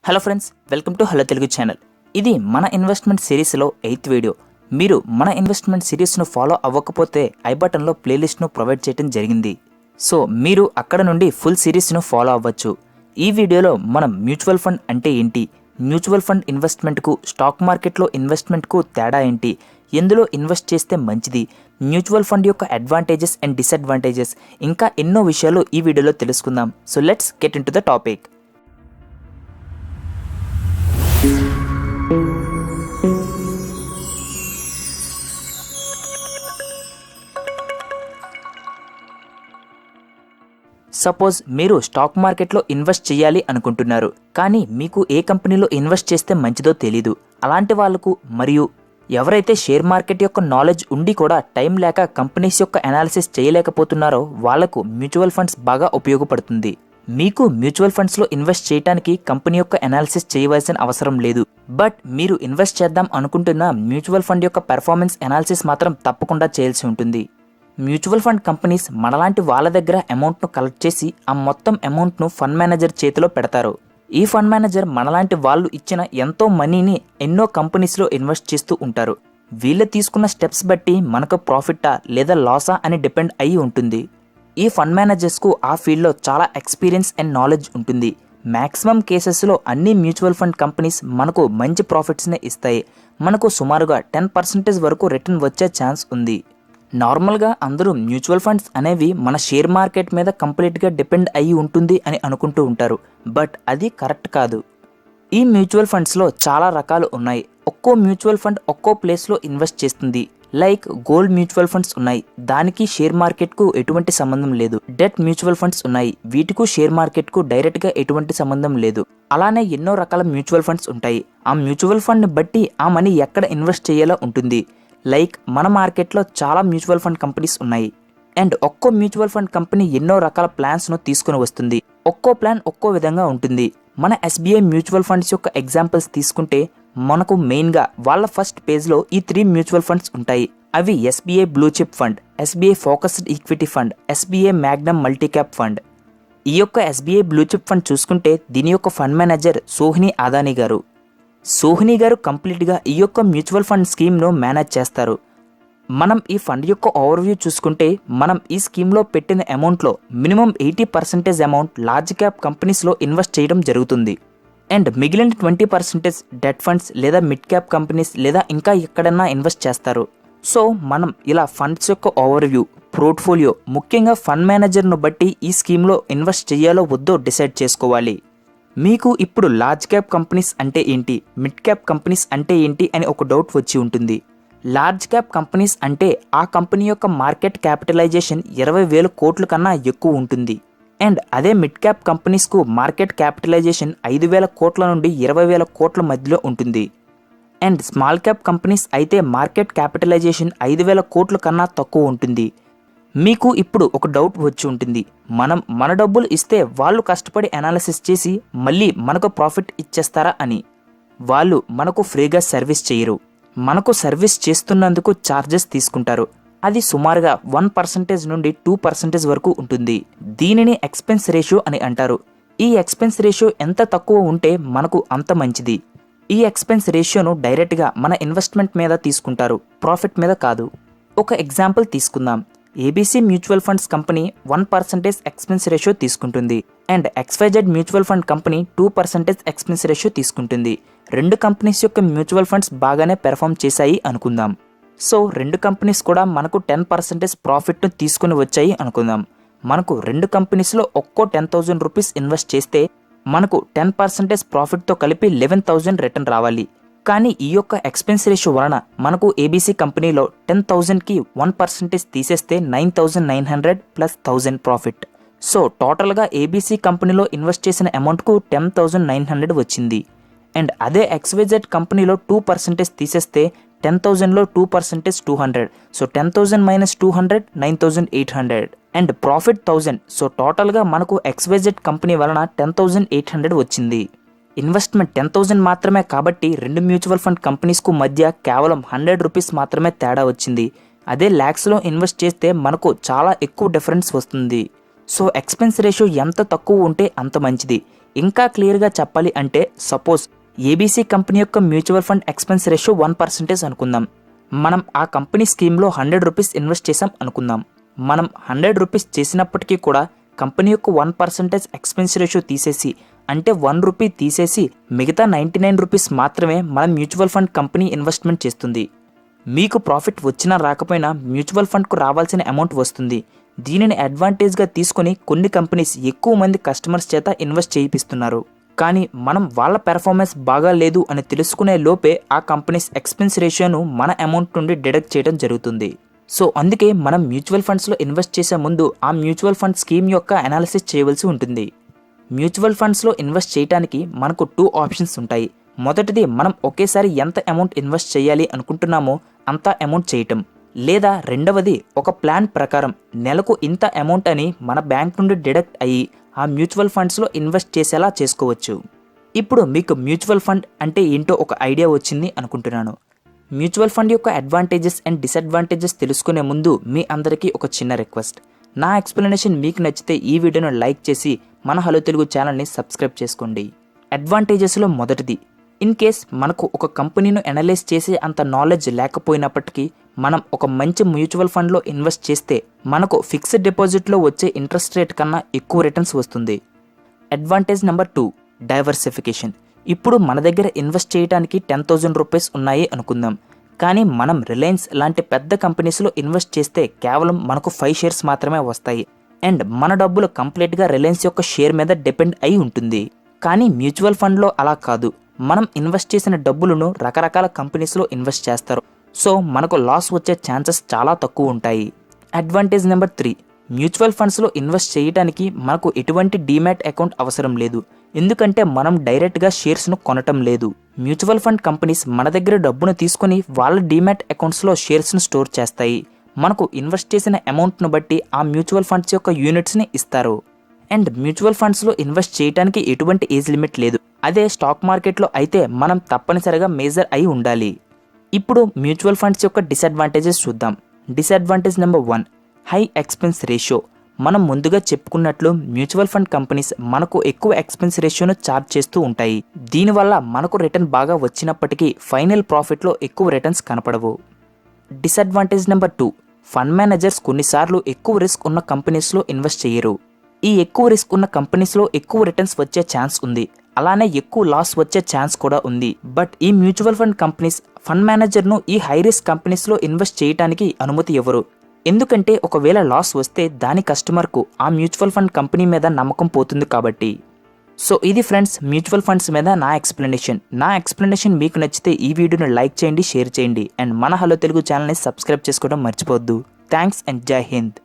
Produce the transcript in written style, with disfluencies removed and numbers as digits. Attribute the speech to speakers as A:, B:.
A: Hello friends, welcome to hello Telugu channel. ఇది మన investment సిరీస్లో 8th వీడియో. మీరు మన ఇన్వెస్ట్మెంట్ సిరీస్ను ఫాలో అవ్వకపోతే ఐ బటన్లో ప్లేలిస్ట్ను ప్రొవైడ్ చేయడం జరిగింది. సో మీరు అక్కడ నుండి ఫుల్ సిరీస్ను ఫాలో అవ్వచ్చు. ఈ వీడియోలో మనం మ్యూచువల్ ఫండ్ అంటే ఏంటి, మ్యూచువల్ ఫండ్ ఇన్వెస్ట్మెంట్కు స్టాక్ మార్కెట్లో ఇన్వెస్ట్మెంట్కు తేడా ఏంటి, ఎందులో ఇన్వెస్ట్ చేస్తే మంచిది, మ్యూచువల్ ఫండ్ యొక్క అడ్వాంటేజెస్ అండ్ డిసడ్వాంటేజెస్, ఇంకా ఎన్నో విషయాలు ఈ వీడియోలో తెలుసుకుందాం. So let's get in to the topic. Suppose మీరు స్టాక్ మార్కెట్లో ఇన్వెస్ట్ చేయాలి అనుకుంటున్నారు, కానీ మీకు ఏ కంపెనీలో ఇన్వెస్ట్ చేస్తే మంచిదో తెలీదు. అలాంటి వాళ్లకు మరియు ఎవరైతే షేర్ మార్కెట్ యొక్క నాలెడ్జ్ ఉండి కూడా టైం లేక కంపెనీస్ యొక్క అనాలిసిస్ చేయలేకపోతున్నారో వాళ్లకు మ్యూచువల్ ఫండ్స్ బాగా ఉపయోగపడుతుంది. మీకు మ్యూచువల్ ఫండ్స్లో ఇన్వెస్ట్ చేయడానికి కంపెనీ యొక్క అనాలిసిస్ చేయవలసిన అవసరం లేదు. బట్ మీరు ఇన్వెస్ట్ చేద్దాం అనుకుంటున్న మ్యూచువల్ ఫండ్ యొక్క పెర్ఫార్మెన్స్ అనాలిసిస్ మాత్రం తప్పకుండా చేయాల్సి ఉంటుంది. మ్యూచువల్ ఫండ్ కంపెనీస్ మనలాంటి వాళ్ళ దగ్గర అమౌంట్ను కలెక్ట్ చేసి ఆ మొత్తం అమౌంట్ను ఫండ్ మేనేజర్ చేతిలో పెడతారు. ఈ ఫండ్ మేనేజర్ మనలాంటి వాళ్ళు ఇచ్చిన ఎంతో మనీని ఎన్నో కంపెనీస్లో ఇన్వెస్ట్ చేస్తూ ఉంటారు. వీళ్ళు తీసుకున్న స్టెప్స్ బట్టి మనకు ప్రాఫిటా లేదా లాసా అని డిపెండ్ అయి ఉంటుంది. ఈ ఫండ్ మేనేజర్స్కు ఆ ఫీల్డ్లో చాలా ఎక్స్పీరియన్స్ అండ్ నాలెడ్జ్ ఉంటుంది. మ్యాక్సిమం కేసెస్లో అన్ని మ్యూచువల్ ఫండ్ కంపెనీస్ మనకు మంచి ప్రాఫిట్స్నే ఇస్తాయి. మనకు సుమారుగా 10% వరకు రిటర్న్ వచ్చే ఛాన్స్ ఉంది. నార్మల్గా అందరూ మ్యూచువల్ ఫండ్స్ అనేవి మన షేర్ మార్కెట్ మీద కంప్లీట్గా డిపెండ్ అయ్యి ఉంటుంది అని అనుకుంటూ ఉంటారు. బట్ అది కరెక్ట్ కాదు. ఈ మ్యూచువల్ ఫండ్స్లో చాలా రకాలు ఉన్నాయి. ఒక్కో మ్యూచువల్ ఫండ్ ఒక్కో ప్లేస్లో ఇన్వెస్ట్ చేస్తుంది. లైక్ గోల్డ్ మ్యూచువల్ ఫండ్స్ ఉన్నాయి, దానికి షేర్ మార్కెట్కు ఎటువంటి సంబంధం లేదు. డెట్ మ్యూచువల్ ఫండ్స్ ఉన్నాయి, వీటికు షేర్ మార్కెట్కు డైరెక్ట్గా ఎటువంటి సంబంధం లేదు. అలానే ఎన్నో రకాల మ్యూచువల్ ఫండ్స్ ఉంటాయి. ఆ మ్యూచువల్ ఫండ్ని బట్టి ఆ మనీ ఎక్కడ ఇన్వెస్ట్ చేయాలో ఉంటుంది. లైక్ మన మార్కెట్లో చాలా మ్యూచువల్ ఫండ్ కంపెనీస్ ఉన్నాయి. అండ్ ఒక్కో మ్యూచువల్ ఫండ్ కంపెనీ ఎన్నో రకాల ప్లాన్స్ను తీసుకుని వస్తుంది. ఒక్కో ప్లాన్ ఒక్కో విధంగా ఉంటుంది. మన SBI మ్యూచువల్ ఫండ్స్ యొక్క ఎగ్జాంపుల్స్ తీసుకుంటే మనకు మెయిన్గా వాళ్ళ ఫస్ట్ పేజ్లో ఈ 3 మ్యూచువల్ ఫండ్స్ ఉంటాయి. అవి SBI blue chip fund, SBI focused equity fund, SBI Magnum multi cap fund. ఈ యొక్క SBI బ్లూ చిప్ ఫండ్ చూసుకుంటే దీని యొక్క ఫండ్ మేనేజర్ సోహిని అదానీ గారు. సోహిని గారు కంప్లీట్గా ఈ యొక్క మ్యూచువల్ ఫండ్ స్కీమ్ను మేనేజ్ చేస్తారు. మనం ఈ ఫండ్ యొక్క ఓవర్వ్యూ చూసుకుంటే మనం ఈ స్కీమ్లో పెట్టిన అమౌంట్లో మినిమం 80% అమౌంట్ లార్జ్ క్యాప్ కంపెనీస్లో ఇన్వెస్ట్ చేయడం జరుగుతుంది. అండ్ మిగిలిన 20% డెట్ ఫండ్స్ లేదా మిడ్ క్యాప్ కంపెనీస్ లేదా ఇంకా ఎక్కడన్నా ఇన్వెస్ట్ చేస్తారు. సో మనం ఇలా ఫండ్స్ యొక్క ఓవర్వ్యూ, పోర్ట్ఫోలియో, ముఖ్యంగా ఫండ్ మేనేజర్ను బట్టి ఈ స్కీమ్లో ఇన్వెస్ట్ చేయాలో వద్దో డిసైడ్ చేసుకోవాలి. మీకు ఇప్పుడు లార్జ్ క్యాప్ కంపెనీస్ అంటే ఏంటి, మిడ్ క్యాప్ కంపెనీస్ అంటే ఏంటి అని ఒక డౌట్ వచ్చి ఉంటుంది. లార్జ్ క్యాప్ కంపెనీస్ అంటే ఆ కంపెనీ యొక్క మార్కెట్ క్యాపిటలైజేషన్ 20,000 కోట్ల కన్నా ఎక్కువ ఉంటుంది. అండ్ అదే మిడ్ క్యాప్ కంపెనీస్కు మార్కెట్ క్యాపిటలైజేషన్ 5,000 కోట్ల నుండి 20,000 కోట్ల మధ్యలో ఉంటుంది. అండ్ స్మాల్ క్యాప్ కంపెనీస్ అయితే మార్కెట్ క్యాపిటలైజేషన్ 5,000 కోట్ల కన్నా తక్కువ ఉంటుంది. మీకు ఇప్పుడు ఒక డౌట్ వచ్చి ఉంటుంది, మనం మన డబ్బులు ఇస్తే వాళ్ళు కష్టపడి అనాలిసిస్ చేసి మళ్ళీ మనకు ప్రాఫిట్ ఇచ్చేస్తారా అని. వాళ్ళు మనకు ఫ్రీగా సర్వీస్ చేయరు. మనకు సర్వీస్ చేస్తున్నందుకు ఛార్జెస్ తీసుకుంటారు. అది సుమారుగా 1% నుండి 2% వరకు ఉంటుంది. దీనిని ఎక్స్పెన్స్ రేషియో అని అంటారు. ఈ ఎక్స్పెన్స్ రేషియో ఎంత తక్కువ ఉంటే మనకు అంత మంచిది. ఈ ఎక్స్పెన్స్ రేషియోను డైరెక్ట్గా మన ఇన్వెస్ట్మెంట్ మీద తీసుకుంటారు, ప్రాఫిట్ మీద కాదు. ఒక ఎగ్జాంపుల్ తీసుకుందాం. ABC mutual funds company 1% expense ratio తీసుకుంటుంది. And XYZ mutual fund company 2% expense ratio తీసుకుంటుంది. రెండు కంపెనీస్ యొక్క మ్యూచువల్ ఫండ్స్ బాగానే పెర్ఫామ్ చేశాయి అనుకుందాం. సో రెండు కంపెనీస్ కూడా మనకు 10% ప్రాఫిట్ను తీసుకుని వచ్చాయి అనుకుందాం. మనకు రెండు కంపెనీస్లో ఒక్కో 10,000 రూపీస్ ఇన్వెస్ట్ చేస్తే మనకు 10% ప్రాఫిట్తో కలిపి 11,000 రిటర్న్ రావాలి. కానీ ఈ యొక్క ఎక్స్పెన్స్ రేషియో వలన మనకు ABC కంపెనీలో 10,000కి 1% తీసేస్తే 9,900 ప్లస్ 1,000 ప్రాఫిట్. సో టోటల్గా ABC కంపెనీలో ఇన్వెస్ట్ చేసిన అమౌంట్కు 10,900 వచ్చింది. అండ్ అదే XYZ కంపెనీలో 2% తీసేస్తే 10,000లో 2% 200. So 10,000 minus 200 9,800 and profit 1,000. So టోటల్గా మనకు XYZ కంపెనీ వలన 10,800 వచ్చింది. ఇన్వెస్ట్మెంట్ 10,000 మాత్రమే కాబట్టి రెండు మ్యూచువల్ ఫండ్ కంపెనీస్కు మధ్య కేవలం 100 రూపీస్ మాత్రమే తేడా వచ్చింది. అదే ల్యాక్స్లో ఇన్వెస్ట్ చేస్తే మనకు చాలా ఎక్కువ డిఫరెన్స్ వస్తుంది. సో ఎక్స్పెన్స్ రేషియో ఎంత తక్కువ ఉంటే అంత మంచిది. ఇంకా క్లియర్గా చెప్పాలి అంటే సపోజ్ ఏబీసీ కంపెనీ యొక్క మ్యూచువల్ ఫండ్ ఎక్స్పెన్స్ రేషియో 1% అనుకుందాం. మనం ఆ కంపెనీ స్కీమ్లో 100 రూపీస్ ఇన్వెస్ట్ చేసాం అనుకుందాం. మనం 100 రూపీస్ చేసినప్పటికీ కూడా కంపెనీ యొక్క 1% ఎక్స్పెన్స్ రేషియో తీసేసి, అంటే 1 రూపీ తీసేసి మిగతా 99 రూపీస్ మాత్రమే మన మ్యూచువల్ ఫండ్ కంపెనీ ఇన్వెస్ట్మెంట్ చేస్తుంది. మీకు ప్రాఫిట్ వచ్చినా రాకపోయినా మ్యూచువల్ ఫండ్కు రావాల్సిన అమౌంట్ వస్తుంది. దీనిని అడ్వాంటేజ్గా తీసుకొని కొన్ని కంపెనీస్ ఎక్కువ మంది కస్టమర్స్ చేత ఇన్వెస్ట్ చేయిస్తున్నారు. కానీ మనం వాళ్ళ పెర్ఫార్మెన్స్ బాగా లేదు అని తెలుసుకునే లోపే ఆ కంపెనీస్ ఎక్స్పెన్స్ రేషియోను మన అమౌంట్ నుండి డిడక్ట్ చేయడం జరుగుతుంది. సో అందుకే మనం మ్యూచువల్ ఫండ్స్లో ఇన్వెస్ట్ చేసే ముందు ఆ మ్యూచువల్ ఫండ్ స్కీమ్ యొక్క అనాలిసిస్ చేయవలసి ఉంటుంది. మ్యూచువల్ ఫండ్స్లో ఇన్వెస్ట్ చేయడానికి మనకు 2 ఆప్షన్స్ ఉంటాయి. మొదటిది మనం ఒకేసారి ఎంత అమౌంట్ ఇన్వెస్ట్ చేయాలి అనుకుంటున్నామో అంత అమౌంట్ చేయటం, లేదా రెండవది ఒక ప్లాన్ ప్రకారం నెలకు ఇంత అమౌంట్ అని మన బ్యాంక్ నుండి డిడక్ట్ అయ్యి ఆ మ్యూచువల్ ఫండ్స్లో ఇన్వెస్ట్ చేసేలా చేసుకోవచ్చు. ఇప్పుడు మీకు మ్యూచువల్ ఫండ్ అంటే ఏంటో ఒక ఐడియా వచ్చింది అనుకుంటున్నాను. మ్యూచువల్ ఫండ్ యొక్క అడ్వాంటేజెస్ అండ్ డిసడ్వాంటేజెస్ తెలుసుకునే ముందు మీ అందరికీ ఒక చిన్న రిక్వెస్ట్. నా ఎక్స్ప్లెనేషన్ మీకు నచ్చితే ఈ వీడియోను లైక్ చేసి మన హలో తెలుగు ఛానల్ని సబ్స్క్రైబ్ చేసుకోండి. అడ్వాంటేజెస్లో మొదటిది, ఇన్ కేస్ మనకు ఒక కంపెనీను అనలైజ్ చేసే అంత నాలెడ్జ్ లేకపోయినప్పటికీ మనం ఒక మంచి మ్యూచువల్ ఫండ్లో ఇన్వెస్ట్ చేస్తే మనకు ఫిక్స్డ్ డిపాజిట్లో వచ్చే ఇంట్రెస్ట్ రేట్ కన్నా ఎక్కువ రిటర్న్స్ వస్తుంది. Advantage number 2, diversification. ఇప్పుడు మన దగ్గర ఇన్వెస్ట్ చేయడానికి 10,000 రూపీస్ ఉన్నాయి అనుకుందాం. కానీ మనం రిలయన్స్ లాంటి పెద్ద కంపెనీస్లో ఇన్వెస్ట్ చేస్తే కేవలం మనకు 5 షేర్స్ మాత్రమే వస్తాయి. అండ్ మన డబ్బులు కంప్లీట్గా రిలయన్స్ యొక్క షేర్ మీద డిపెండ్ అయి ఉంటుంది. కానీ మ్యూచువల్ ఫండ్లో అలా కాదు. మనం ఇన్వెస్ట్ చేసిన డబ్బులను రకరకాల కంపెనీస్లో ఇన్వెస్ట్ చేస్తారు. సో మనకు లాస్ వచ్చే ఛాన్సెస్ చాలా తక్కువ ఉంటాయి. అడ్వాంటేజ్ నెంబర్ 3, మ్యూచువల్ ఫండ్స్లో ఇన్వెస్ట్ చేయడానికి మనకు ఎటువంటి డీమ్యాట్ అకౌంట్ అవసరం లేదు. ఎందుకంటే మనం డైరెక్ట్గా షేర్స్ను కొనటం లేదు. మ్యూచువల్ ఫండ్ కంపెనీస్ మన దగ్గర డబ్బును తీసుకుని వాళ్ళ డీమ్యాట్ అకౌంట్స్లో షేర్స్ను స్టోర్ చేస్తాయి. మనకు ఇన్వెస్ట్ చేసిన అమౌంట్ను బట్టి ఆ మ్యూచువల్ ఫండ్స్ యొక్క యూనిట్స్ని ఇస్తారు. అండ్ మ్యూచువల్ ఫండ్స్లో ఇన్వెస్ట్ చేయడానికి ఎటువంటి ఏజ్ లిమిట్ లేదు. అదే స్టాక్ మార్కెట్లో అయితే మనం తప్పనిసరిగా మేజర్ అయి ఉండాలి. ఇప్పుడు మ్యూచువల్ ఫండ్స్ యొక్క డిసడ్వాంటేజెస్ చూద్దాం. Disadvantage number 1, high expense ratio. మనం ముందుగా చెప్పుకున్నట్లు మ్యూచువల్ ఫండ్ కంపెనీస్ మనకు ఎక్కువ ఎక్స్పెన్స్ రేషియోను ఛార్జ్ చేస్తూ ఉంటాయి. దీనివల్ల మనకు రిటర్న్ బాగా వచ్చినప్పటికీ ఫైనల్ ప్రాఫిట్లో ఎక్కువ రిటర్న్స్ కనపడవు. డిసడ్వాంటేజ్ నెంబర్ 2, ఫండ్ మేనేజర్స్ కొన్నిసార్లు ఎక్కువ రిస్క్ ఉన్న కంపెనీస్లో ఇన్వెస్ట్ చేయరు. ఈ ఎక్కువ రిస్క్ ఉన్న కంపెనీస్లో ఎక్కువ రిటర్న్స్ వచ్చే ఛాన్స్ ఉంది, అలానే ఎక్కువ లాస్ వచ్చే ఛాన్స్ కూడా ఉంది. బట్ ఈ మ్యూచువల్ ఫండ్ కంపెనీస్ ఫండ్ మేనేజర్ను ఈ హై రిస్క్ కంపెనీస్లో ఇన్వెస్ట్ చేయడానికి అనుమతి ఇవ్వరు. ఎందుకంటే ఒకవేళ లాస్ వస్తే దాని కస్టమర్కు ఆ మ్యూచువల్ ఫండ్ కంపెనీ మీద నమ్మకం పోతుంది కాబట్టి. సో ఇది ఫ్రెండ్స్ మ్యూచువల్ ఫండ్స్ మీద నా ఎక్స్ప్లెనేషన్ మీకు నచ్చితే ఈ వీడియోను లైక్ చేయండి, షేర్ చేయండి అండ్ మన హలో తెలుగు ఛానల్ని సబ్స్క్రైబ్ చేసుకోవడం మర్చిపోవద్దు. థ్యాంక్స్ అండ్ జై హింద్.